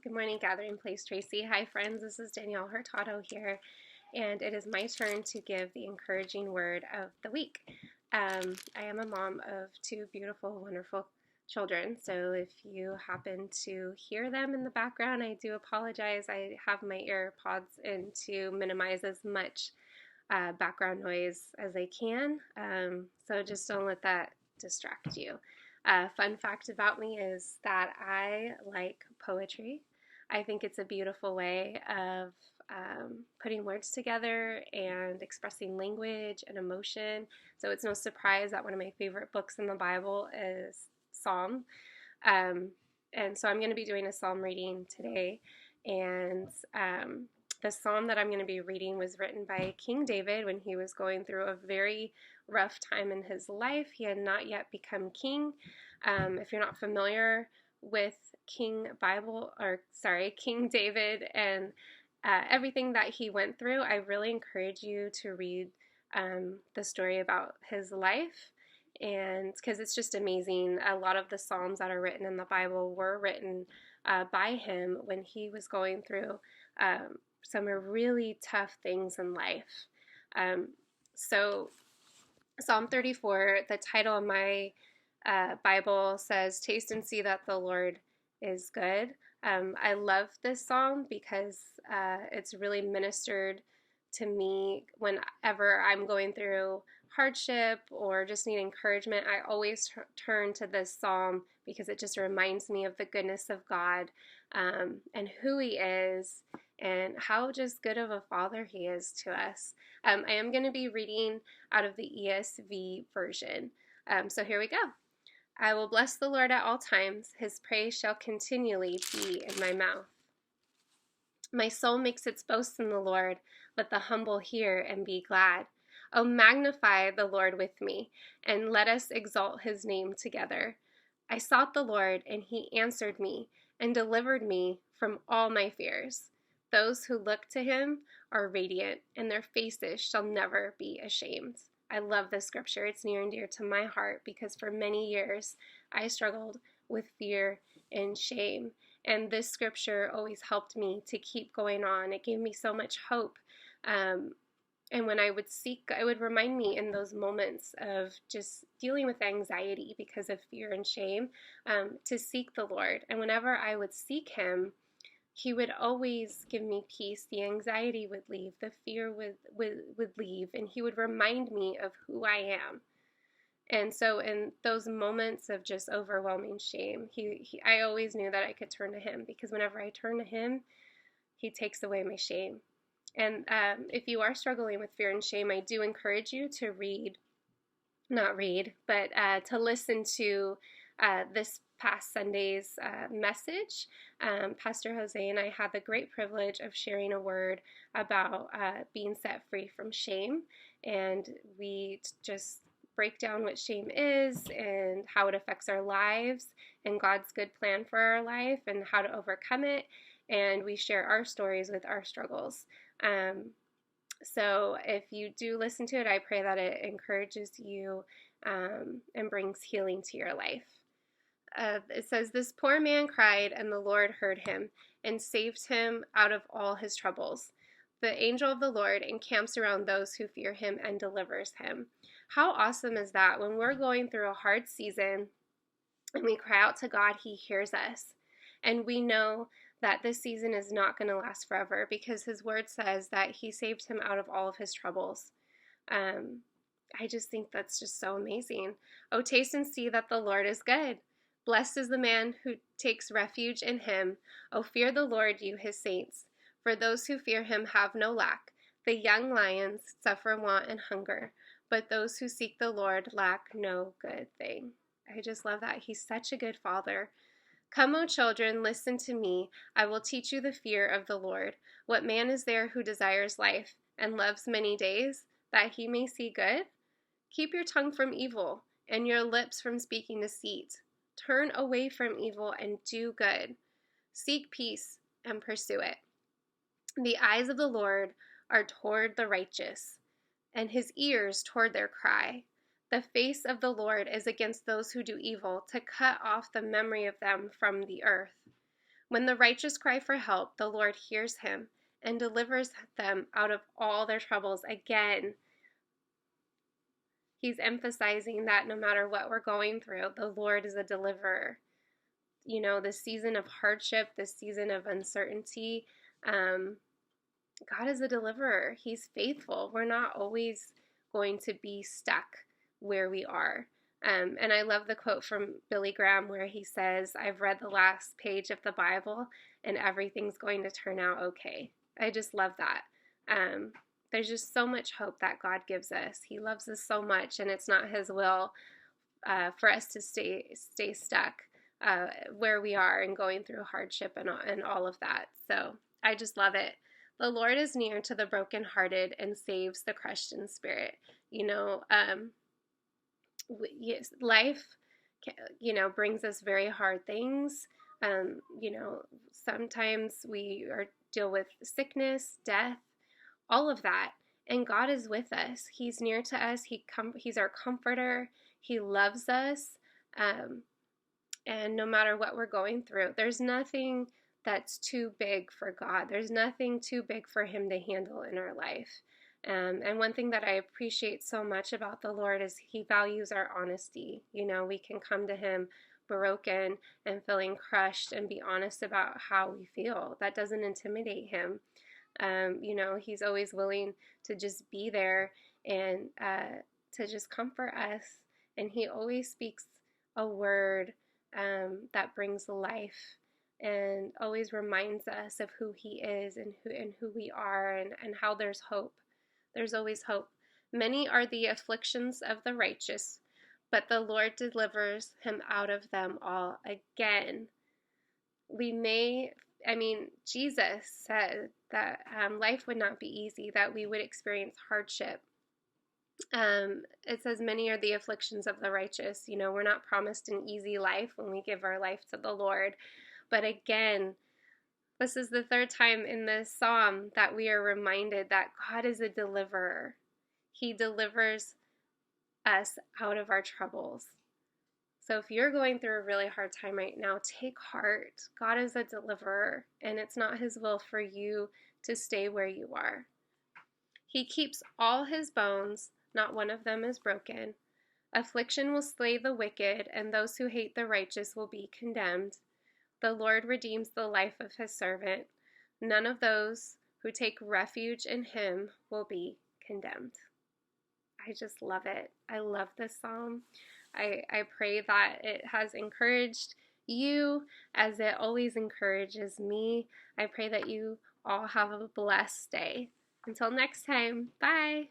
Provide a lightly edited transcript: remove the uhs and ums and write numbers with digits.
Good morning, Gathering Place Tracy. Hi, friends. This is Danielle Hurtado here, and it is my turn to give the encouraging word of the week. I am a mom of two beautiful, wonderful children, so if you happen to hear them in the background, I do apologize. I have my AirPods in to minimize as much background noise as I can, so just don't let that distract you. Fun fact about me is that I like poetry. I think it's a beautiful way of putting words together and expressing language and emotion. So it's no surprise that one of my favorite books in the Bible is Psalm. Um, and so I'm going to be doing a Psalm reading today. And the Psalm that I'm going to be reading was written by King David when he was going through a very rough time in his life. He had not yet become king. If you're not familiar with King David and everything that he went through, I really encourage you to read the story about his life, and because it's just amazing. A lot of the Psalms that are written in the Bible were written by him when he was going through some really tough things in life. So Psalm 34, the title of my Bible says, "Taste and see that the Lord is good." I love this psalm because it's really ministered to me whenever I'm going through hardship or just need encouragement. I always turn to this psalm because it just reminds me of the goodness of God and who He is and how just good of a Father He is to us. I am going to be reading out of the ESV version. So here we go. I will bless the Lord at all times. His praise shall continually be in my mouth. My soul makes its boast in the Lord. Let the humble hear and be glad. Oh, magnify the Lord with me, and let us exalt his name together. I sought the Lord, and he answered me, and delivered me from all my fears. Those who look to him are radiant, and their faces shall never be ashamed. I love this scripture. It's near and dear to my heart because for many years I struggled with fear and shame. And this scripture always helped me to keep going on. It gave me so much hope. And when I would seek, it would remind me in those moments of just dealing with anxiety because of fear and shame, to seek the Lord. And whenever I would seek him, he would always give me peace. The anxiety would leave. The fear would leave. And he would remind me of who I am. And so in those moments of just overwhelming shame, I always knew that I could turn to him because whenever I turn to him, he takes away my shame. And if you are struggling with fear and shame, I do encourage you to to listen to this past Sunday's message. Pastor Jose and I had the great privilege of sharing a word about being set free from shame, and we just break down what shame is and how it affects our lives and God's good plan for our life and how to overcome it, and we share our stories with our struggles. So if you do listen to it, I pray that it encourages you and brings healing to your life. It says, "This poor man cried, and the Lord heard him and saved him out of all his troubles. The angel of the Lord encamps around those who fear him and delivers him." How awesome is that? When we're going through a hard season and we cry out to God, he hears us. And we know that this season is not going to last forever because his word says that he saved him out of all of his troubles. I just think that's just so amazing. "Oh, taste and see that the Lord is good. Blessed is the man who takes refuge in him. Oh, fear the Lord, you his saints. For those who fear him have no lack. The young lions suffer want and hunger, but those who seek the Lord lack no good thing." I just love that. He's such a good father. "Come, O children, listen to me. I will teach you the fear of the Lord. What man is there who desires life and loves many days, that he may see good? Keep your tongue from evil and your lips from speaking deceit. Turn away from evil and do good. Seek peace and pursue it. The eyes of the Lord are toward the righteous, and his ears toward their cry. The face of the Lord is against those who do evil, to cut off the memory of them from the earth. When the righteous cry for help, the Lord hears him and delivers them out of all their troubles. Again, he's emphasizing that no matter what we're going through, the Lord is a deliverer. You know, this season of hardship, this season of uncertainty, God is a deliverer. He's faithful. We're not always going to be stuck where we are. And I love the quote from Billy Graham where he says, I've read the last page of the Bible and everything's going to turn out okay. I just love that. There's just so much hope that God gives us. He loves us so much, and it's not his will for us to stay stuck where we are and going through hardship and all of that. So I just love it. The Lord is near to the brokenhearted and saves the crushed in spirit. You know, yes, life, you know, brings us very hard things. You know, sometimes we deal with sickness, death, all of that. And God is with us. He's near to us. He's our comforter. He loves us. And no matter what we're going through, there's nothing that's too big for God. There's nothing too big for him to handle in our life. And one thing that I appreciate so much about the Lord is he values our honesty. You know, we can come to him broken and feeling crushed and be honest about how we feel. That doesn't intimidate him. You know, he's always willing to just be there and to just comfort us. And he always speaks a word that brings life and always reminds us of who he is and who we are and how there's hope. There's always hope. Many are the afflictions of the righteous, but the Lord delivers him out of them all. Again, Jesus said that life would not be easy, that we would experience hardship. It says many are the afflictions of the righteous. You know, we're not promised an easy life when we give our life to the Lord. But again, this is the third time in this psalm that we are reminded that God is a deliverer. He delivers us out of our troubles. So if you're going through a really hard time right now, take heart. God is a deliverer, and it's not his will for you to stay where you are. He keeps all his bones, not one of them is broken. Affliction will slay the wicked, and those who hate the righteous will be condemned. The Lord redeems the life of his servant. None of those who take refuge in him will be condemned. I just love it. I love this psalm. I pray that it has encouraged you as it always encourages me. I pray that you all have a blessed day. Until next time, bye.